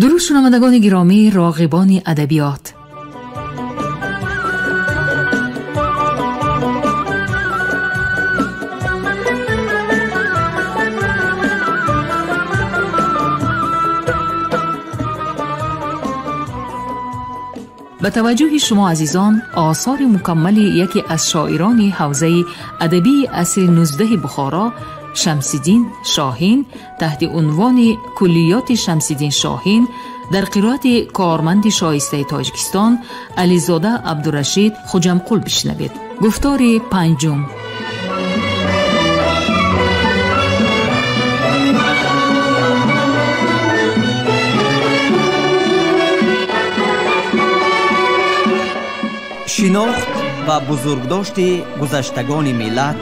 درود شنوندگان گرامی، راغبان ادبیات، به توجه شما عزیزان، آثار مکمل یکی از شاعران حوزه ادبی عصر 19 بخارا، شمس‌الدین شاهین، تحت عنوان کلیات شمس‌الدین شاهین در قرائت کارمند شایسته تاجیکستان علیزاده عبدالرشید خوجمقل بشنوید. گفتار پنجم. شناخت و بزرگداشت گذشتگان ملت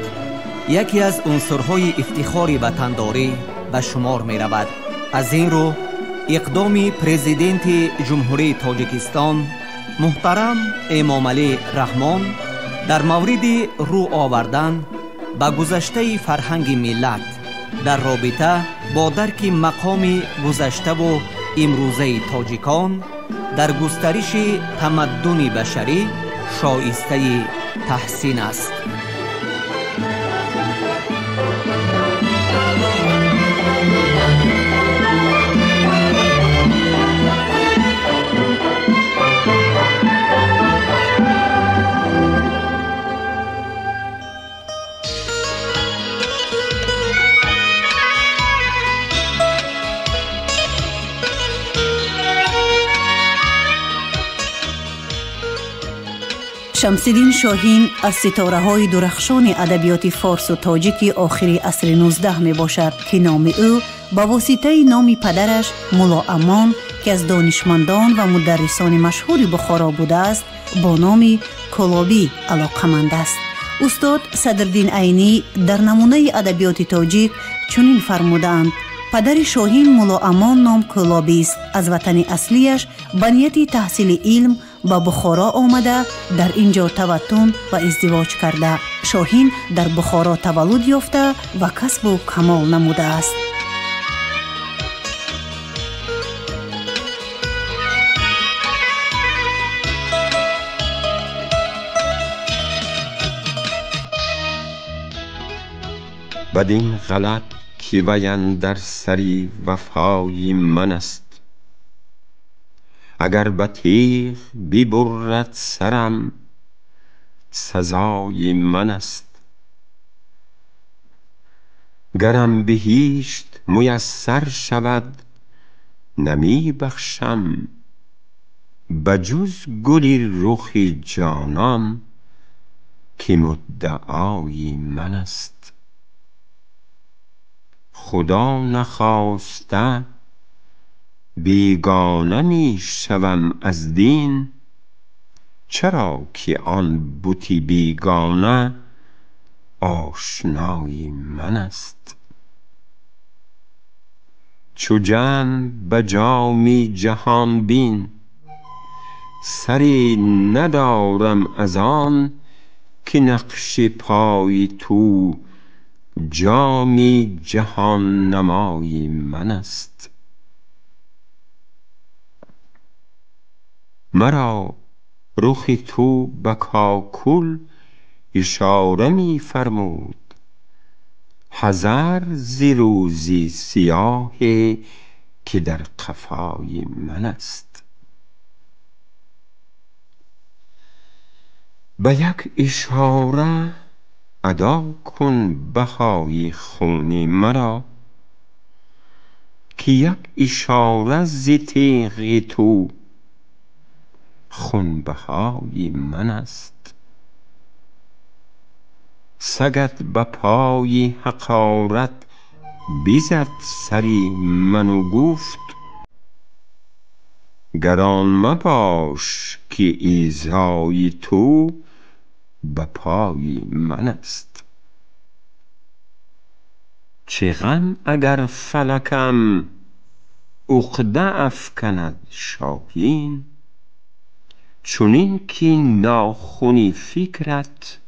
یکی از عنصرهای افتخار وطنداری به شمار می رود. از این رو اقدام پرزیدنت جمهوری تاجیکستان محترم امامعلی رحمان در مورد رو آوردن به گذشته فرهنگ ملت در رابطه با درک مقام گذشته و امروزه تاجیکان در گسترش تمدن بشری شایسته تحسین است. شمس‌الدین شاهین از ستاره‌های درخشان ادبیات فارس و تاجیک آخر عصر 19 می باشد که نام او با واسطه نام پدرش مولا امان که از دانشمندان و مدرسان مشهور بخارا بوده است با نام کلابی علاقمند است. استاد صدرالدین عینی در نمونه ادبیات تاجیک چنین فرمودند: پدر شاهین مولا امان نام کلابی است. از وطن اصلیش به نیت تحصیل علم به بخارا آمده در اینجا توطن و ازدواج کرده. شاهین در بخارا تولد یافته و کسب و کمال نموده است. بدین غلط که وی اندر سری وفای من است، اگر به تیغ ببرد سرم سزای من است. گرم بهشت میسر شود نمی بخشم، بجز گل رخ جانان که مدعای من است. خدا نخواسته بیگانه می شوم از دین، چرا که آن بت بیگانه آشنای من است. چو جم به جام جهان بین سری ندارم از آن که نقش پای تو جامی جهان نمای من است. مرا رخ تو به کاکل اشاره می فرمود، حذر ز روزی سیاه که در قفای من است. به یک اشاره ادا کن بهای خون مرا، که یک اشاره ز تیغ تو خون بهای من است. سگت به پای حقارت بزد سری من و گفت، گران مباش که ایذای تو به پای من است. چه غم اگر فلکم عقده افکند شاهین، چنین که ناخن فکرت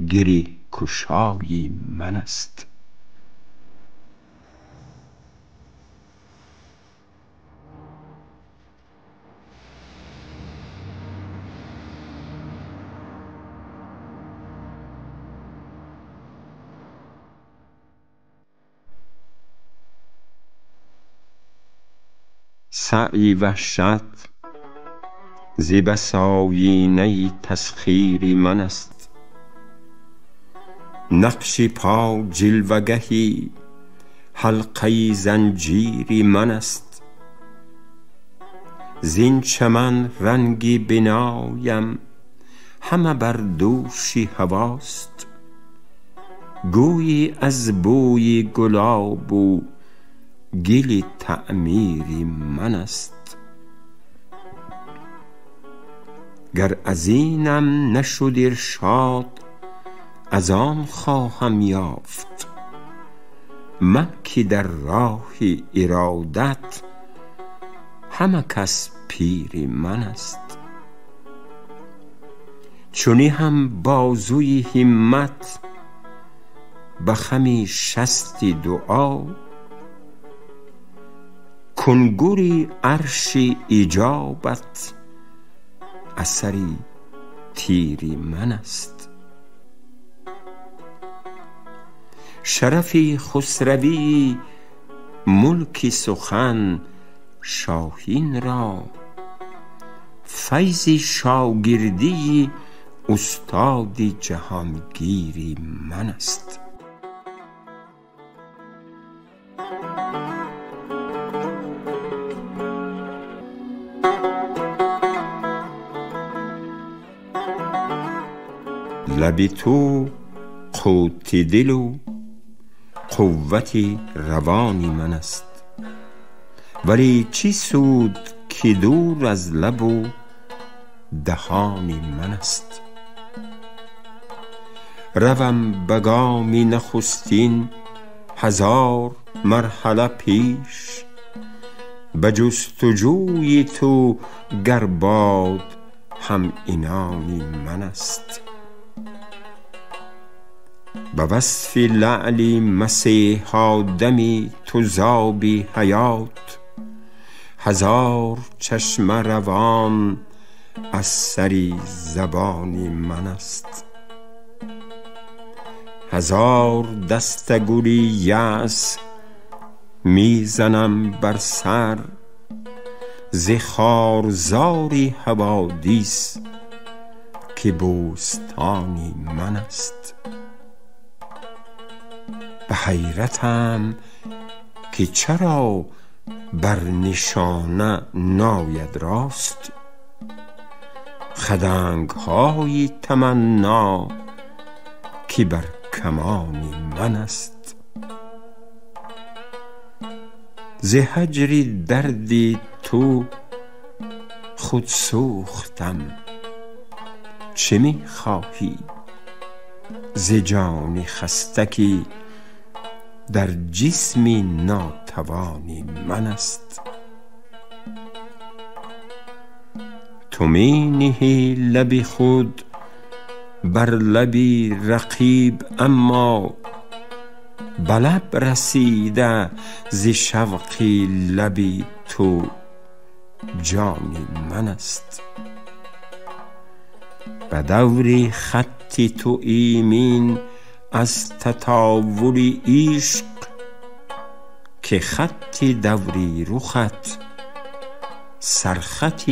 گره گشای من است. سعی وحشت ز بس آیینه تسخیری من است. نقش پا جلوگهی حلقه زنجیری من است. زین چمن رنگی بنایم همه بر دوشی هواست. گویی از بوی گلاب و گل تعمیری من است. گر از اینم نشد ارشاد از آن خواهم یافت. من که در راه ارادت همه کس پیری من است. چونی هم بازوی همت به خمی شست دعا. کنگوری عرش اجابت اثری تیری من است. شرفی خسروی ملک سخن شاهین را. فیض شاگردی استاد جهانگیری من است. لب تو قوت دل و قوت روانی من است. ولی چی سود که دور از لب و دهانی من است. روم به گامی نخستین هزار مرحله پیش. به جستجوی تو گر باد هم عنانی من است. به وصف لعلی مسیحا دمی تو زابی حیات. هزار چشم روان از سری زبانی من است. هزار دست گلی یأس میزنم بر سر. ز خارزاری حوادث که بوستانی من است. به حیرتم که چرا بر نشانه ناید راست. خدنگ های تمنا که بر کمانی من است. ز هجر درد تو خود سوختم. چه می خواهی ز جان خسته که در جسمی ناتوانی من است. تو می نهی لب خود بر لبی رقیب اما به لب رسیده ز شوقی لبی تو جانی من است. به دور خط تو ایمن از تطاول عشق که خط دوری رخت سرخط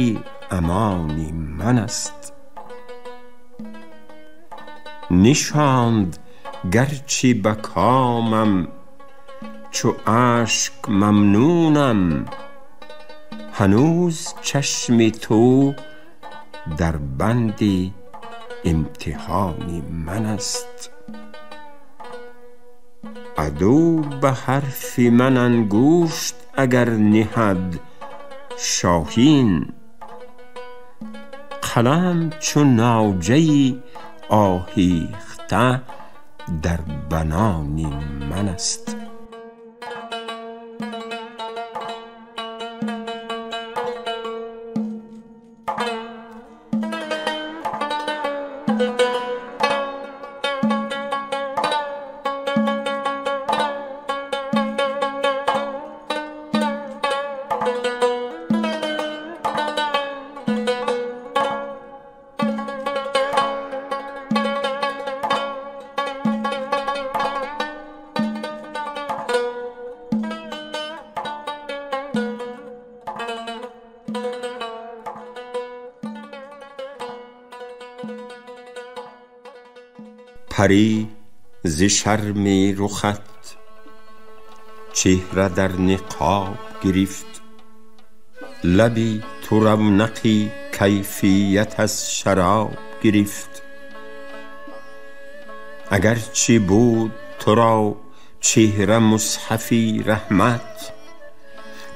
امانی من است. نشاند گرچه به کامم چو اشک ممنونم. هنوز چشم تو در بند امتحانی من است. عدو به حرف من انگشت اگر نهد شاهین. قلم چو ناجه آهیخته در بنانی من است. پری ز شرم رخت چهره در نقاب گرفت. لبی تو رونقی کیفیت از شراب گرفت. اگرچه بود تو را چهره مصحفی رحمت،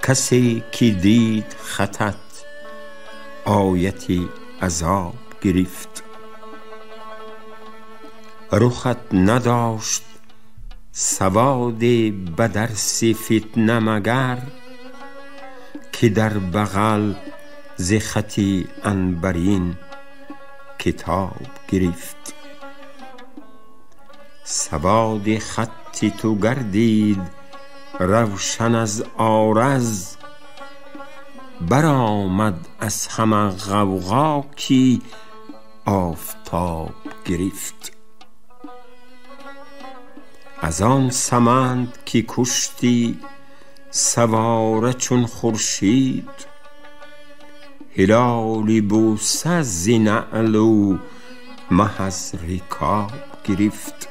کسی که دید خطت آیتی عذاب گرفت. رخت نداشت سواد به درس فتنه مگر، که در بغل ز خطی عنبرین کتاب گرفت. سواد خط تو گردید روشن از عارض، برآمد از همه غوغا که آفتاب گرفت. از آن سمند که کشتی سواره چون خورشید، هلالی بوسه ز نعل و مه از رکاب گرفت.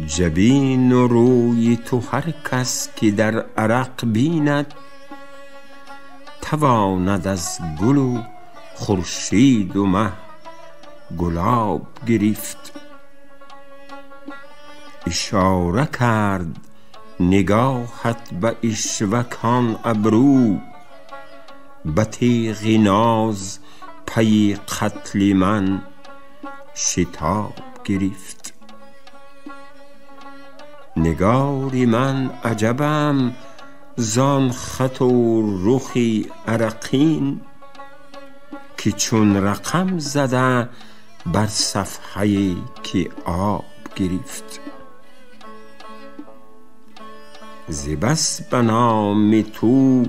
جبین و روی تو هر کس که در عرق بیند، تواند از گل و خورشید و مه گلاب گرفت. اشاره کرد نگاهت به اشوکان ابرو، به تیغ ناز پی قتل من شتاب گرفت. نگار من عجبم زان خط و رخی عرقین، که چون رقم زده بر صفحه که آب گرفت. ز بس به نام تو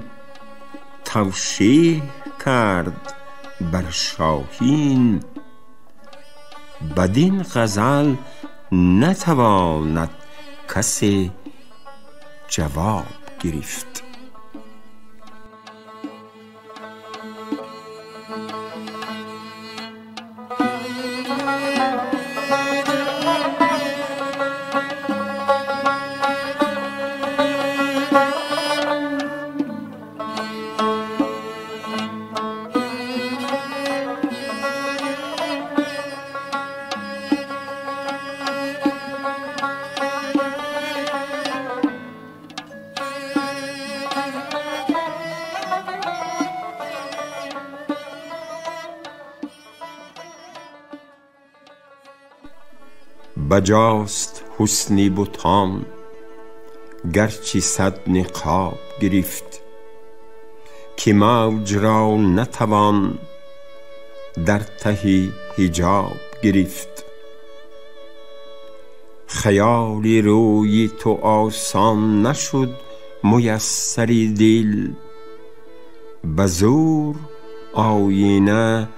توشیح کرد بر شاهین، بدین غزل نتواند کسی جواب گرفت. بجاست حسن بتان گرچه صد نقاب گرفت، که موج را نتوان در ته حجاب گرفت. خیال روی تو آسان نشد میسر دل، به زور آینه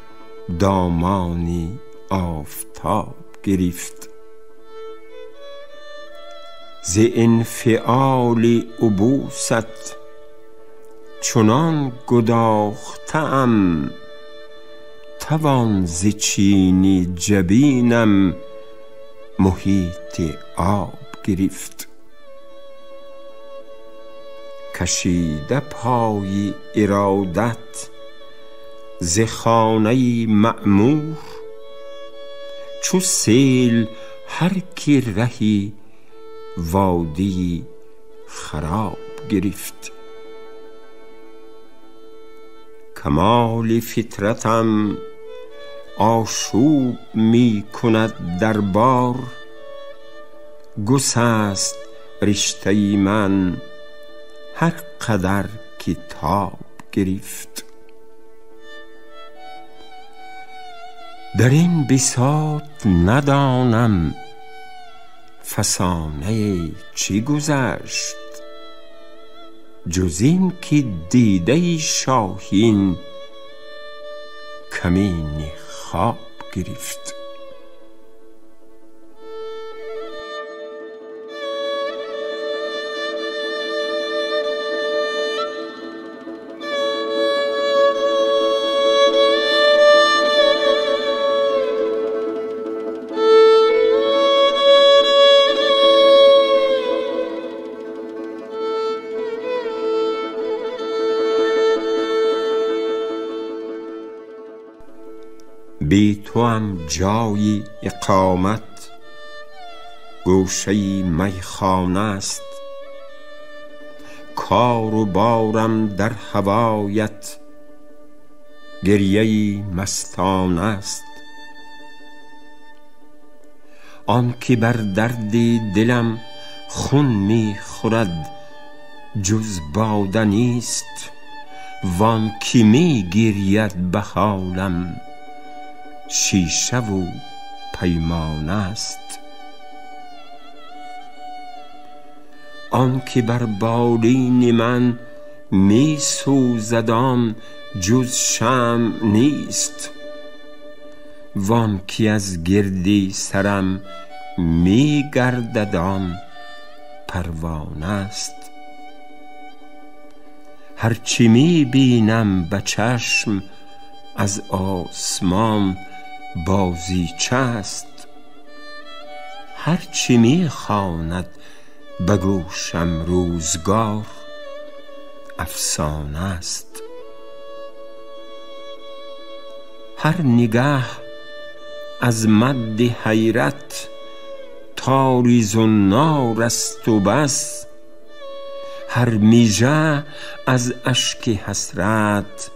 دامانی آفتاب گرفت. ز انفعال عبوست چنان گداختم، توان ز چین جبینم محیط آب گرفت. کشیده پای ارادت ز خانه معمور، چو سیل هر کی رهی وادی خراب گرفت. کمال فطرتم آشوب می کند در بار، گسست رشته من هر قدر که تاب گرفت. در این بساط ندانم فسانه چی گذشت، جز این که دیده شاهین کمین خواب گرفت. بی تو هم جایی اقامت، گوشه‌ای میخانه است. کار و بارم در هوایت، گریه‌ای مستانه است. آن که بر درد دلم خون می‌خورد جز باده نیست، وان که می‌گرید به حالم شیشه و پیمانه است. آن که بر بالین من می‌سوزد آن جز شمع نیست، وان که از گردی سرم می‌گردد آن پروانه است. هرچی می‌بینم به چشم از آسمان بازیچه است، هرچی می‌خواند به گوشم روزگار افسانه است. هر نگاه از مد حیرت تاری زنار است و بس، هر میژه از اشک حسرت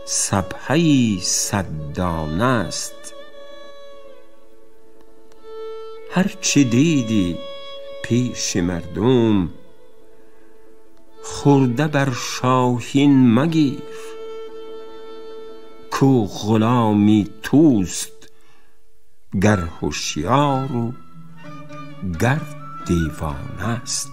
سبحه‌ای صد دانه است. هرچه دیدی پیش مردم خورده بر شاهین مگیر، کو غلامی توست گر هوشیار و گر دیوانه است.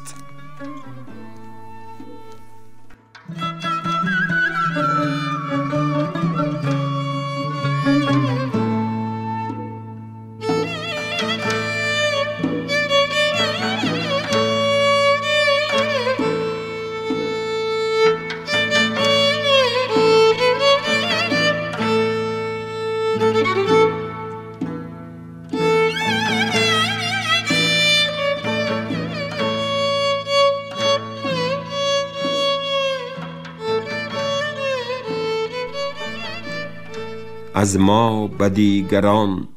از ما به دیگران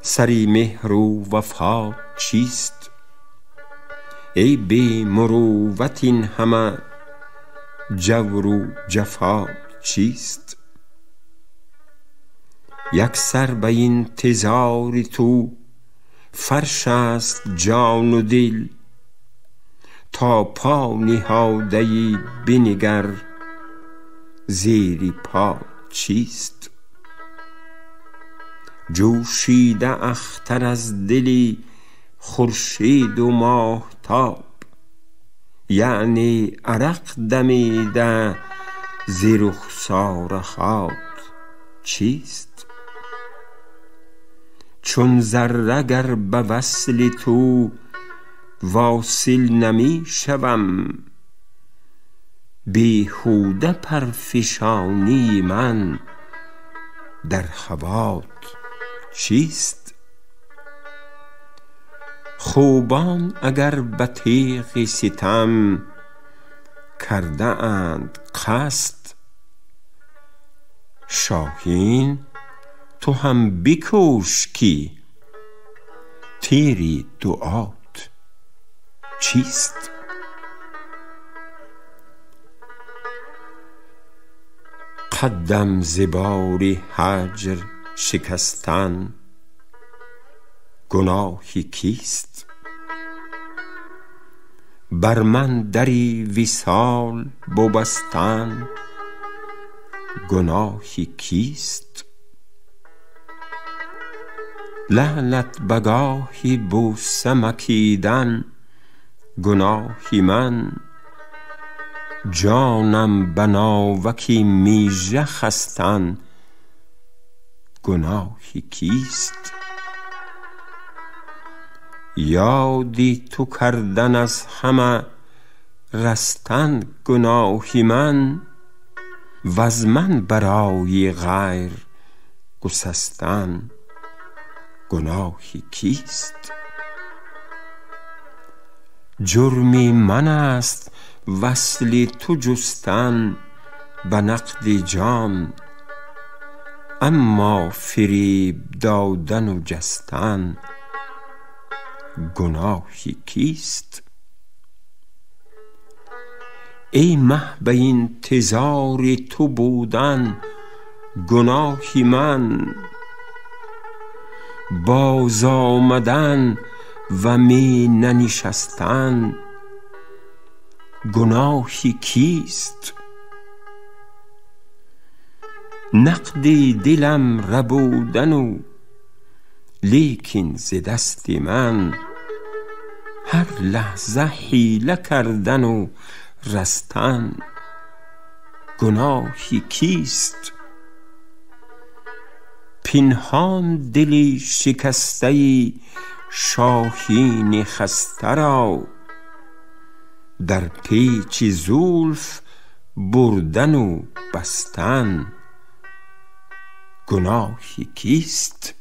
سری مهر و وفا چیست؟ ای بی مروت این همه جور و جفا چیست؟ یک سر به انتظار تو فرش است جان و دل، تا پا نهاده‌ای بنگر زیر پا چیست؟ جوشیده اختر از دلی خورشید و ماهتاب، یعنی عرق دمیده ز رخسار خود چیست؟ چون ذره گر به وصل تو واصل نمی شوم، بیهوده پرفشانی من در هوات چیست؟ خوبان اگر به تیغ ستم کرده اند قصد، شاهین تو هم بکوش که تیری دعات چیست؟ قدم ز بار هجر شکستن گناهی کیست؟ بر من دری وصال ببستن گناهی کیست؟ لعلت بگاهی بوسه مکیدن گناهی من، جانم بناوکی میژه خستن گناهی کیست؟ یادی تو کردن از همه رستن گناهی من، وز من برای غیر گسستن گناهی کیست؟ جرمی من است وصل تو جستن به نقد جان، اما فریب دادن و جستن گناهی کیست؟ ای مه به انتظار تو بودن گناهی من، باز آمدن و می ننشستن گناهی کیست؟ نقد دلم ربودن و لیکن ز دست من هر لحظه حیله کردن و رستن گناهی کیست؟ پنهان دلی شکسته شاهین خسته را در پیچ زلف بردن و بستن گناهی کیست؟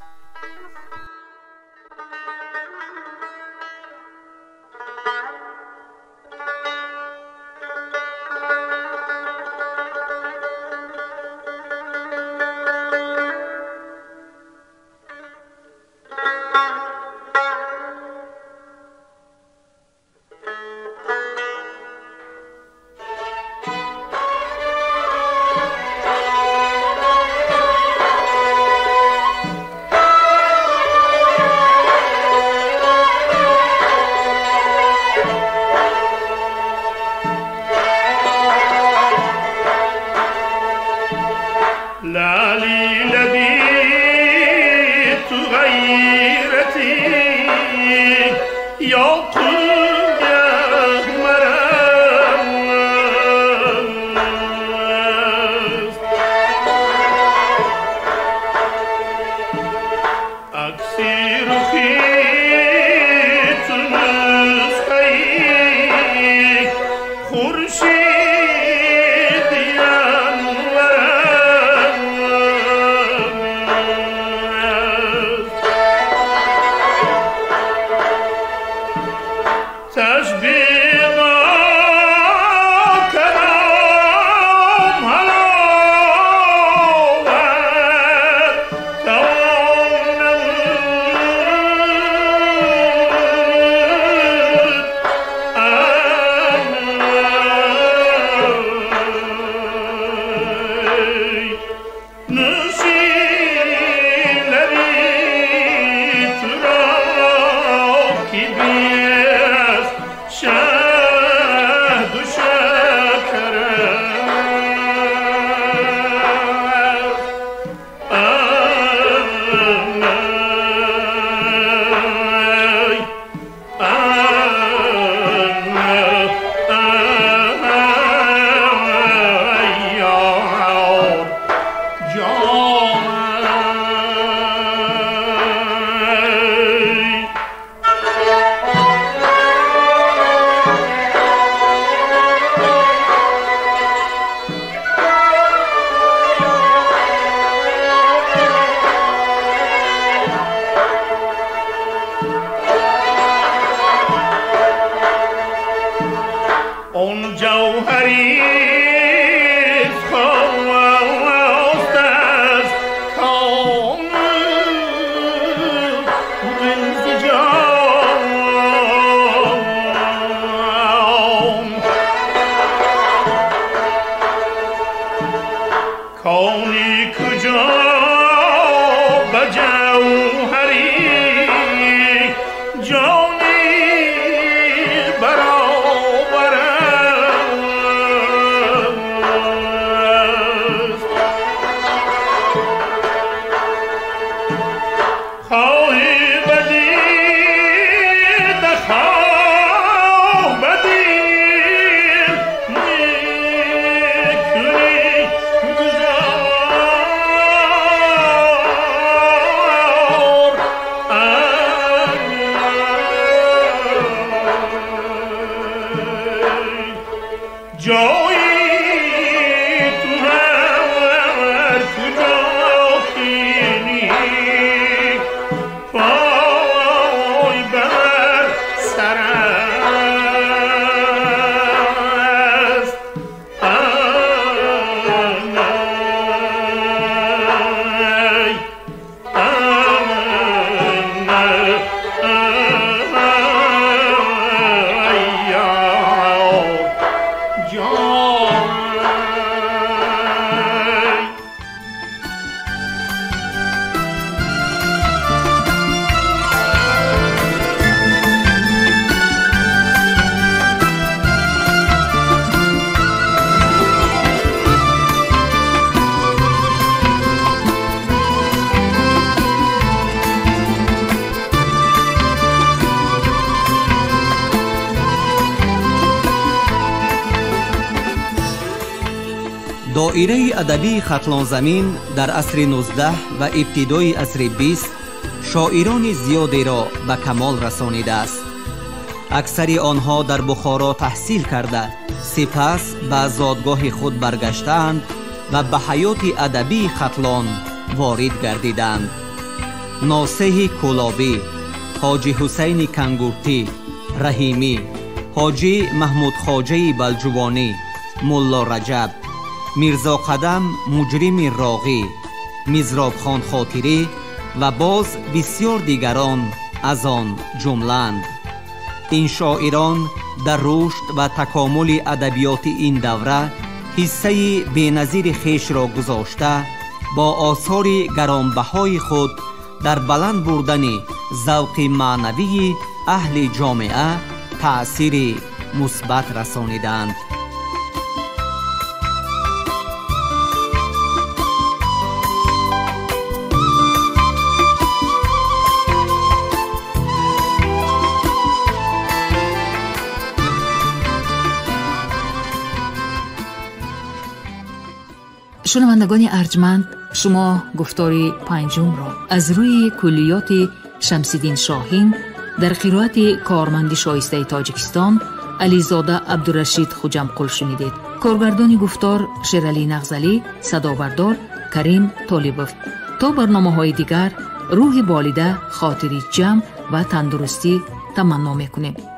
доираи адабии хатлонзамин дар асри 19 ва ибтидои асри 20 шоирони зиёдеро ба камол расонидааст. аксари онҳо дар бухоро таҳсил карда сипас ба зодгоҳи худ баргаштаанд ва ба ҳаёти адабии хатлон ворид гардиданд. носеҳи кӯлобӣ, ҳоҷи ҳусайни кангуртӣ, раҳимӣ, ҳоҷӣ маҳмудхоҷаи балҷувонӣ, мулло раҷаб, мирзо қадам муҷрими роғӣ, мизробхон хотирӣ ва боз бисьёр дигарон аз он ҷумлаанд. ин шоирон дар рушд ва такомули адабиёти ин давра ҳиссаи беназири хешро гузошта, бо осори гаронбаҳои худ дар баланд бурдани завқи маънавии аҳли ҷомеа таъсири мусбат расонидаанд. شنوندگان ارجمند، شما گفتاری پنجم را از روی کلیات شمس‌الدین شاهین در قرائت کارمند شایسته تاجیکستان علیزاده عبدالرشید خوجمقل شنیدید. کارگردان گفتار شیرعلی نغزلی، صدابردار کریم طالبوف. تا برنامه‌های دیگر روح بالیده، خاطری جمع و تندرستی تمنا می‌کنیم.